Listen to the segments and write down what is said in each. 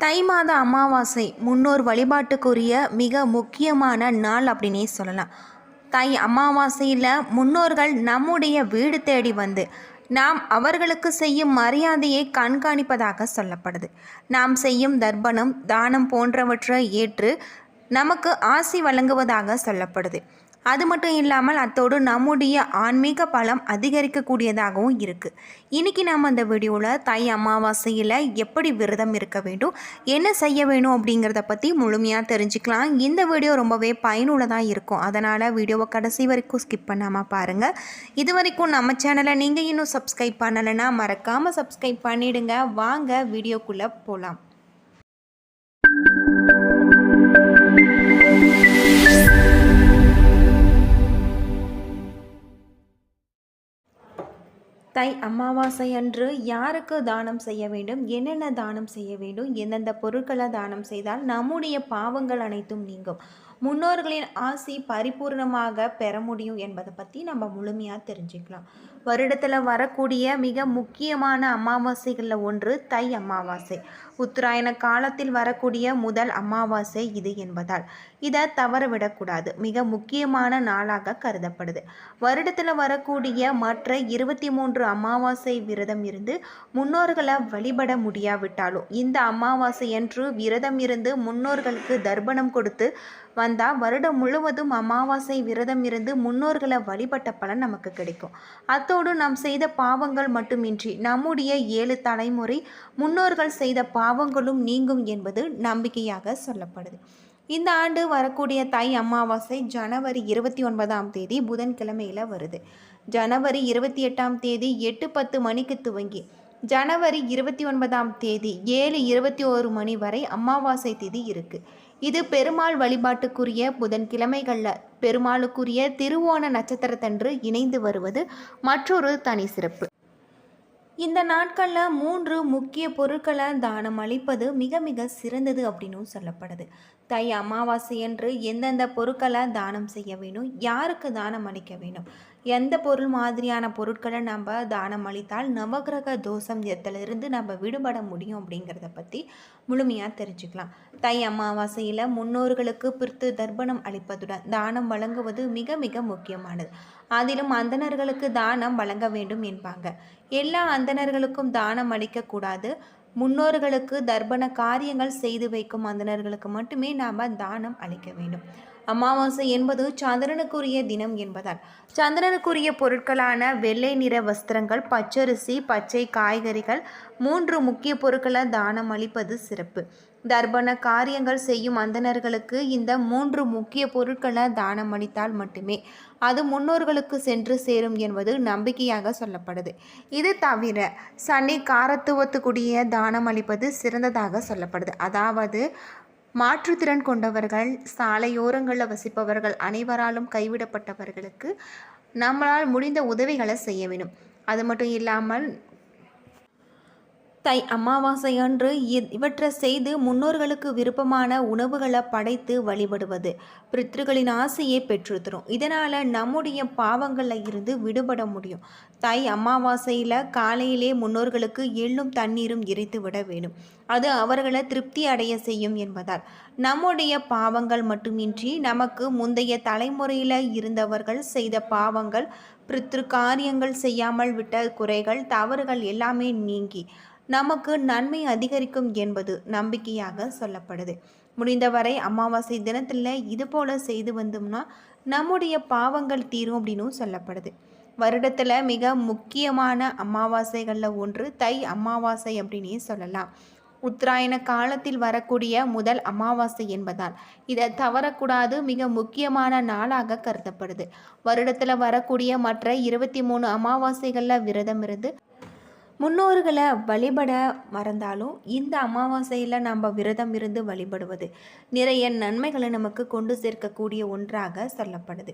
தை மாத அமாவாசை முன்னோர் வழிபாட்டுக்குரிய மிக முக்கியமான நாள் அப்படின்னே சொல்லலாம். தை அமாவாசையில் முன்னோர்கள் நம்முடைய வீடு தேடி வந்து நாம் அவர்களுக்கு செய்யும் மரியாதையை கண்காணிப்பதாக சொல்லப்படுது. நாம் செய்யும் தர்ப்பணம், தானம் போன்றவற்றை ஏற்று நமக்கு ஆசி வழங்குவதாக சொல்லப்படுது. அது மட்டும் இல்லாமல் அத்தோடு நம்முடைய ஆன்மீக பலம் அதிகரிக்கக்கூடியதாகவும் இருக்குது. இன்றைக்கி நம்ம அந்த வீடியோவில் தை அமாவாசையில் எப்படி விரதம் இருக்க வேண்டும், என்ன செய்ய வேணும் அப்படிங்கிறத பற்றி முழுமையாக தெரிஞ்சுக்கலாம். இந்த வீடியோ ரொம்பவே பயனுள்ளதாக இருக்கும். அதனால் வீடியோவை கடைசி வரைக்கும் ஸ்கிப் பண்ணாமல் பாருங்கள். இது வரைக்கும் நம்ம சேனலை நீங்கள் இன்னும் சப்ஸ்கிரைப் பண்ணலைன்னா மறக்காமல் சப்ஸ்கிரைப் பண்ணிவிடுங்க. வாங்க வீடியோக்குள்ளே போகலாம். தை அமாவாசை அன்று யாருக்கு தானம் செய்ய வேண்டும், என்னென்ன தானம் செய்ய வேண்டும், எந்தெந்த பொருட்களை தானம் செய்தால் நம்முடைய பாவங்கள் அனைத்தும் நீங்கும், முன்னோர்களின் ஆசி பரிபூர்ணமாக பெற முடியும் என்பதை பற்றி நம்ம முழுமையாக தெரிஞ்சுக்கலாம். வருடத்தில் வரக்கூடிய மிக முக்கியமான அமாவாசைகளில் ஒன்று தை அமாவாசை. உத்தராயண காலத்தில் வரக்கூடிய முதல் அமாவாசை இது என்பதால் இதை தவறவிடக்கூடாது. மிக முக்கியமான நாளாக கருதப்படுது. வருடத்தில் வரக்கூடிய மற்ற 23 அமாவாசை விரதம் இருந்து முன்னோர்களை வழிபட முடியாவிட்டாலும் இந்த அமாவாசையன்று விரதம் இருந்து முன்னோர்களுக்கு தர்ப்பணம் கொடுத்து வந்தால் வருடம் முழுவதும் அமாவாசை விரதம் இருந்து முன்னோர்களை வழிபட்ட பலன் நமக்கு கிடைக்கும். அத்தோடு நாம் செய்த பாவங்கள் மட்டுமின்றி நம்முடைய 7 தலைமுறை முன்னோர்கள் செய்த பாவங்களும் நீங்கும் என்பது நம்பிக்கையாக சொல்லப்படுது. இந்த ஆண்டு வரக்கூடிய தை அமாவாசை ஜனவரி 29ஆம் தேதி புதன்கிழமையில் வருது. ஜனவரி 28ஆம் தேதி 8:10 மணிக்கு துவங்கி ஜனவரி 29ஆம் தேதி 7:21 மணி வரை அமாவாசை திதி இருக்குது. இது பெருமாள் வழிபாட்டுக்குரிய புதன்கிழமைகளில் பெருமாளுக்குரிய திருவோண நட்சத்திரத்தன்று இணைந்து வருவது மற்றொரு தனி சிறப்பு. இந்த நாட்களில் 3 முக்கிய பொருட்களை தானம் அளிப்பது மிக மிக சிறந்தது அப்படின்னு சொல்லப்படுது. தை அமாவாசையன்று எந்தெந்த பொருட்களை தானம் செய்ய வேணும், யாருக்கு தானம் அளிக்க வேணும், எந்த பொருள் மாதிரியான பொருட்களை நம்ம தானம் அளித்தால் நவகிரக தோஷம் இருந்து நம்ம விடுபட முடியும் அப்படிங்கிறத பற்றி முழுமையாக தெரிஞ்சுக்கலாம். தை அமாவாசையில் முன்னோர்களுக்கு பிரித்து தர்ப்பணம் அளிப்பதுடன் தானம் வழங்குவது மிக மிக முக்கியமானது. அதிலும் அந்தணர்களுக்கு தானம் வழங்க வேண்டும் என்பாங்க. எல்லா அந்தணர்களுக்கும் தானம் அளிக்கக்கூடாது. முன்னோர்களுக்கு தர்ப்பண காரியங்கள் செய்து வைக்கும் அந்தணர்களுக்கு மட்டுமே நாம் தானம் அளிக்க வேண்டும். அமாவாசை என்பது சந்திரனுக்குரிய தினம் என்பதால் சந்திரனுக்குரிய பொருட்களான வெள்ளை நிற வஸ்திரங்கள், பச்சரிசி, பச்சை காய்கறிகள் 3 முக்கிய பொருட்களை தானம் அளிப்பது சிறப்பு. தர்ப்பண காரியங்கள் செய்யும் அந்தணர்களுக்கு இந்த 3 முக்கிய பொருட்களை தானம் அளித்தால் மட்டுமே அது முன்னோர்களுக்கு சென்று சேரும் என்பது நம்பிக்கையாக சொல்லப்படுது. இது தவிர சனி காரத்துவத்துக்குரிய தானம் அளிப்பது சிறந்ததாக சொல்லப்படுது. அதாவது மாற்றுத்திறன் கொண்டவர்கள், சாலையோரங்களில் வசிப்பவர்கள், அனைவராலும் கைவிடப்பட்டவர்களுக்கு நம்மளால் முடிந்த உதவிகளை செய்ய வேண்டும். அது மட்டும் இல்லாமல் தை அமாவாசை அன்று இவற்றை செய்து முன்னோர்களுக்கு விருப்பமான உணவுகளை படைத்து வழிபடுவது பித்ருக்களின் ஆசையை பெற்றுத்தரும். இதனால் நம்முடைய பாவங்களில் இருந்து விடுபட முடியும். தை அமாவாசையில் காலையிலே முன்னோர்களுக்கு எள்ளும் தண்ணீரும் எரித்து விட வேண்டும். அது அவர்களை திருப்தி அடைய செய்யும் என்பதால் நம்முடைய பாவங்கள் மட்டுமின்றி நமக்கு முந்தைய தலைமுறையில் இருந்தவர்கள் செய்த பாவங்கள், பித்ரு காரியங்கள் செய்யாமல் விட்ட குறைகள், தவறுகள் எல்லாமே நீங்கி நமக்கு நன்மை அதிகரிக்கும் என்பது நம்பிக்கையாக சொல்லப்படுது. முடிந்தவரை அமாவாசை தினத்தில் இது போல செய்து வந்தோம்னா நம்முடைய பாவங்கள் தீரும் அப்படின்னு சொல்லப்படுது. வருடத்தில் மிக முக்கியமான அமாவாசைகளில் ஒன்று தை அமாவாசை அப்படின்னே சொல்லலாம். உத்தராயண காலத்தில் வரக்கூடிய முதல் அமாவாசை என்பதால் இதை தவறக்கூடாது. மிக முக்கியமான நாளாக கருதப்படுது. வருடத்தில் வரக்கூடிய மற்ற 23 அமாவாசைகளில் விரதம் இருந்து முன்னோர்களை வழிபட மறந்தாலும் இந்த அமாவாசையில் நம்ம விரதம் இருந்து வழிபடுவது நிறைய நன்மைகளை நமக்கு கொண்டு சேர்க்கக்கூடிய ஒன்றாக சொல்லப்படுது.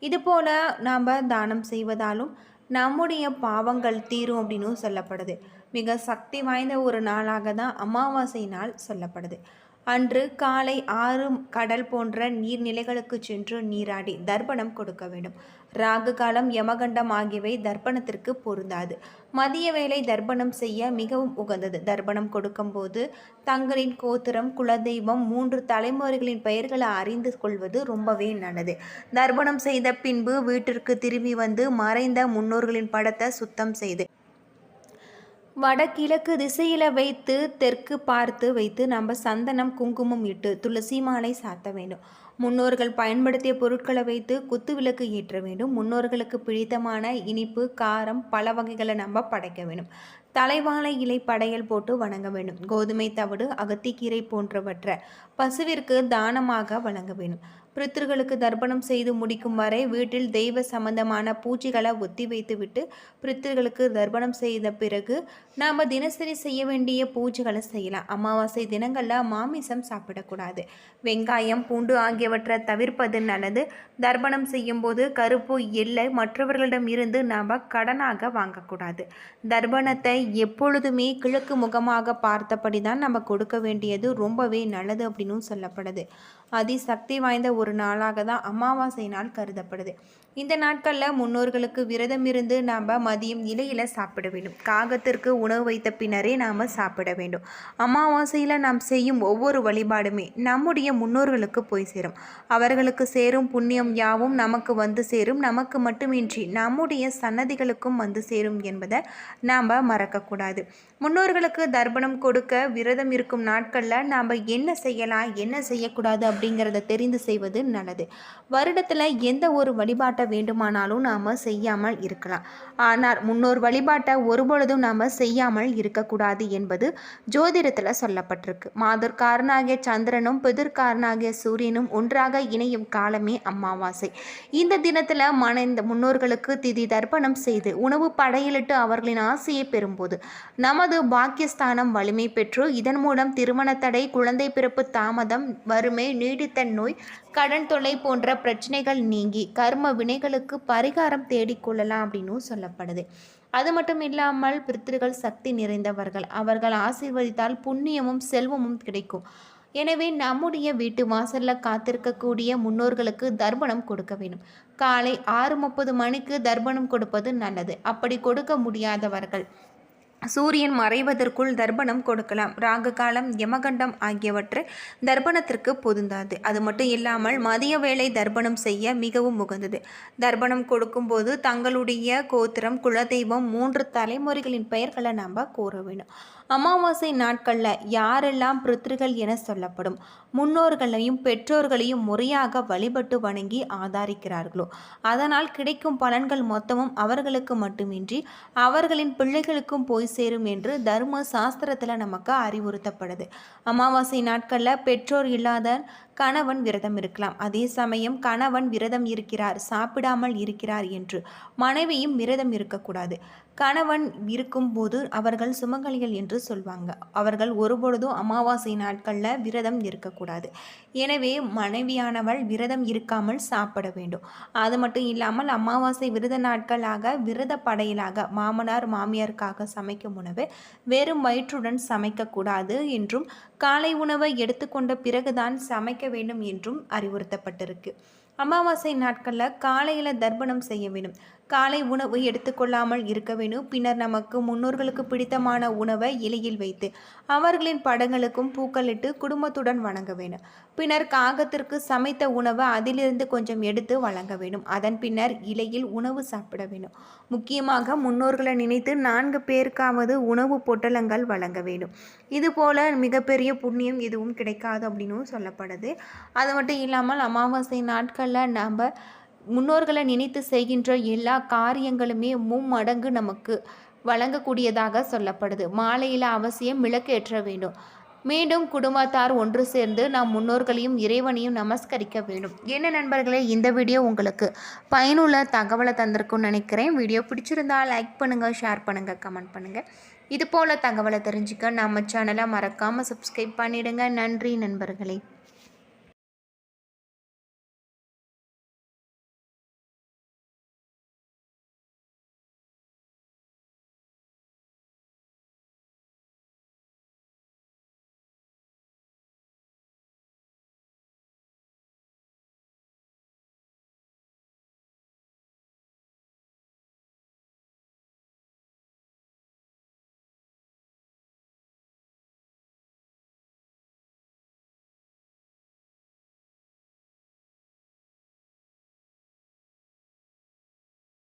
இதுபோல் நாம் தானம் செய்வதாலும் நம்முடைய பாவங்கள் தீரும் அப்படின்னு சொல்லப்படுது. மிக சக்தி வாய்ந்த ஒரு நாளாக தான் அமாவாசை நாள் சொல்லப்படுது. அன்று காலை 6 கடல் போன்ற நீர்நிலைகளுக்கு சென்று நீராடி தர்ப்பணம் கொடுக்க வேண்டும். ராகு காலம், யமகண்டம் ஆகியவை தர்ப்பணத்திற்கு பொருந்தாது. மதிய வேளை தர்ப்பணம் செய்ய மிகவும் உகந்தது. தர்ப்பணம் கொடுக்கும்போது தங்களின் கோத்திரம், குலதெய்வம், 3 தலைமுறைகளின் பெயர்களை அறிந்து கொள்வது ரொம்பவே நல்லது. தர்ப்பணம் செய்த பின்பு வீட்டிற்கு திரும்பி வந்து மறைந்த முன்னோர்களின் படத்தை சுத்தம் செய்து வடகிழக்கு திசையில் வைத்து தெற்கு பார்த்து வைத்து நம்ம சந்தனம், குங்குமம் இட்டு துளசி மாலை சாத்த வேண்டும். முன்னோர்கள் பயன்படுத்திய பொருட்களை வைத்து குத்து விளக்கு ஏற்ற வேண்டும். முன்னோர்களுக்கு பிடித்தமான இனிப்பு, காரம், பல வகைகளை நம்ம படைக்க வேண்டும். தலைவாழை இலை படையல் போட்டு வணங்க வேண்டும். கோதுமை தவிடு, அகத்திக்கீரை போன்றவற்றை பசுவிற்கு தானமாக வழங்க வேண்டும். பித்ருக்களுக்கு தர்ப்பணம் செய்து முடிக்கும் வரை வீட்டில் தெய்வ சம்பந்தமான பூஜைகளை ஒத்தி வைத்துவிட்டு பித்ருக்களுக்கு தர்ப்பணம் செய்த பிறகு நாம் தினசரி செய்ய வேண்டிய பூஜைகளை செய்யலாம். அமாவாசை தினங்களில் மாமிசம் சாப்பிடக்கூடாது. வெங்காயம், பூண்டு ஆகியவற்றை தவிர்ப்பது நல்லது. தர்ப்பணம் செய்யும் போது கருப்பு எள்ளை மற்றவர்களிடம் இருந்து நாம் கடனாக வாங்கக்கூடாது. தர்ப்பணத்தை எப்பொழுதுமே கிழக்கு முகமாக பார்த்தபடி தான் நம்ம கொடுக்க வேண்டியது ரொம்பவே நல்லது அப்படின்னு சொல்லப்படுது. அதிசக்தி வாய்ந்த ஒரு நாளாக தான் அமாவாசை நாள் கருதப்படுது. இந்த நாட்களில் முன்னோர்களுக்கு விரதம் இருந்து நாம் மதியம் இலையில் சாப்பிட வேண்டும். காகத்திற்கு உணவு வைத்த பின்னரே நாம் சாப்பிட வேண்டும். அமாவாசையில் நாம் செய்யும் ஒவ்வொரு வழிபாடுமே நம்முடைய முன்னோர்களுக்கு போய் சேரும். அவர்களுக்கு சேரும் புண்ணியம் யாவும் நமக்கு வந்து சேரும். நமக்கு மட்டுமின்றி நம்முடைய சன்னதிகளுக்கும் வந்து சேரும் என்பதை நாம் மறக்கக்கூடாது. முன்னோர்களுக்கு தர்ப்பணம் கொடுக்க விரதம் இருக்கும் நாட்களில் நாம் என்ன செய்யலாம், என்ன செய்யக்கூடாது அப்படிங்கிறத தெரிந்து செய்வது நல்லது. வருடத்தில் எந்த ஒரு வழிபாட்டை வேண்டுமானாலும் நாம் செய்யாமல் இருக்கலாம். ஆனால் முன்னோர் வழிபாட்டை ஒருபொழுதும் நாம் செய்யாமல் இருக்கக்கூடாது என்பது ஜோதிடத்தில் சொல்லப்பட்டிருக்கு. மாதர்காரனாகிய சந்திரனும் பிதிர்காரனாகிய சூரியனும் ஒன்றாக இணையும் காலமே அமாவாசை. இந்த தினத்தில் மனைந்த முன்னோர்களுக்கு திதி தர்ப்பணம் செய்து உணவு படையிலிட்டு அவர்களின் ஆசையை பெறும்போது நமது பாக்கியஸ்தானம் வலிமை பெற்று இதன் மூலம் திருமண தடை, குழந்தை பிறப்பு தாமதம், வறுமை, நீடித்த நோய், கடன் தொல்லை போன்ற பிரச்சனைகள் நீங்கி கர்ம வினைகளுக்கு பரிகாரம் தேடிக்கொள்ளலாம் அப்படின்னு சொல்லப்படுது. அது மட்டும் இல்லாமல் பித்ருக்கள் சக்தி நிறைந்தவர்கள். அவர்கள் ஆசீர்வதித்தால் புண்ணியமும் செல்வமும் கிடைக்கும். எனவே நம்முடைய வீட்டு வாசலில் காத்திருக்கக்கூடிய முன்னோர்களுக்கு தர்ப்பணம் கொடுக்க வேண்டும். காலை 6:30 மணிக்கு தர்ப்பணம் கொடுப்பது நல்லது. அப்படி கொடுக்க முடியாதவர்கள் சூரியன் மறைவதற்குள் தர்ப்பணம் கொடுக்கலாம். ராகு காலம், யமகண்டம் ஆகியவற்றை தர்ப்பணத்திற்கு பொருந்தாது. அது மட்டும் இல்லாமல் மதிய வேளை தர்ப்பணம் செய்ய மிகவும் உகந்தது. தர்ப்பணம் கொடுக்கும்போது தங்களுடைய கோத்திரம், குலதெய்வம், 3 தலைமுறைகளின் பெயர்களை நாம் கூற வேண்டும். அமாவாசை நாட்களில் யாரெல்லாம் பித்ருக்கள் என சொல்லப்படும் முன்னோர்களையும் பெற்றோர்களையும் முறையாக வழிபட்டு வணங்கி ஆதரிக்கிறார்களோ அதனால் கிடைக்கும் பலன்கள் மொத்தமும் அவர்களுக்கு மட்டுமின்றி அவர்களின் பிள்ளைகளுக்கும் போய் சேரும் என்று தர்ம சாஸ்திரத்தில் நமக்கு அறிவுறுத்தப்படுது. அமாவாசை நாட்களில் பெற்றோர் இல்லாத கணவன் விரதம் இருக்கலாம். அதே சமயம் கணவன் விரதம் இருக்கிறார், சாப்பிடாமல் இருக்கிறார் என்று மனைவியும் விரதம் இருக்கக்கூடாது. கணவன் இருக்கும்போது அவர்கள் சுமங்கலிகள் என்று சொல்வாங்க. அவர்கள் ஒருபொழுதும் அமாவாசை நாட்களில் விரதம் இருக்கக்கூடாது. எனவே மனைவியானவள் விரதம் இருக்காமல் சாப்பிட வேண்டும். அது மட்டும் இல்லாமல் அமாவாசை விரத நாட்களாக விரத படையிலாக மாமனார் மாமியாருக்காக சமைக்கும் உணவை வெறும் வயிற்றுடன் சமைக்கக்கூடாது என்றும் காலை உணவை எடுத்துக்கொண்ட பிறகுதான் சமைக்க வேண்டும் என்றும் அறிவுறுத்தப்பட்டிருக்கு. அமாவாசை நாட்களில் காலையில் தர்ப்பணம் செய்ய வேண்டும். காலை உணவு எடுத்துக்கொள்ளாமல் இருக்க வேண்டும். பின்னர் நமக்கு முன்னோர்களுக்கு பிடித்தமான உணவை இலையில் வைத்து அவர்களின் படங்களுக்கும் பூக்களிட்டு குடும்பத்துடன் வணங்க வேண்டும். பின்னர் காகத்திற்கு சமைத்த உணவை அதிலிருந்து கொஞ்சம் எடுத்து வழங்க வேண்டும். அதன் பின்னர் இலையில் உணவு சாப்பிட வேண்டும். முக்கியமாக முன்னோர்களை நினைத்து 4 பேருக்காவது உணவு பொட்டலங்கள் வழங்க வேண்டும். இதுபோல மிகப்பெரிய புண்ணியம் எதுவும் கிடைக்காது அப்படின்னு சொல்லப்படுது. அது மட்டும் இல்லாமல் அமாவாசை நாட்களில் நாம் முன்னோர்களை நினைத்து செய்கின்ற எல்லா காரியங்களுமே மும்மடங்கு நமக்கு வழங்கக்கூடியதாக சொல்லப்படுது. மாலையில் அவசியம் விளக்கேற்ற வேண்டும். மீண்டும் குடும்பத்தார் ஒன்று சேர்ந்து நாம் முன்னோர்களையும் இறைவனையும் நமஸ்கரிக்க வேண்டும். என்ன நண்பர்களே, இந்த வீடியோ உங்களுக்கு பயனுள்ள தகவலை தந்திருக்கும்னு நினைக்கிறேன். வீடியோ பிடிச்சிருந்தா லைக் பண்ணுங்கள், ஷேர் பண்ணுங்கள், கமெண்ட் பண்ணுங்கள். இது போல் தகவலை தெரிஞ்சுக்க நம்ம சேனலை மறக்காமல் சப்ஸ்கிரைப் பண்ணிடுங்க. நன்றி நண்பர்களே.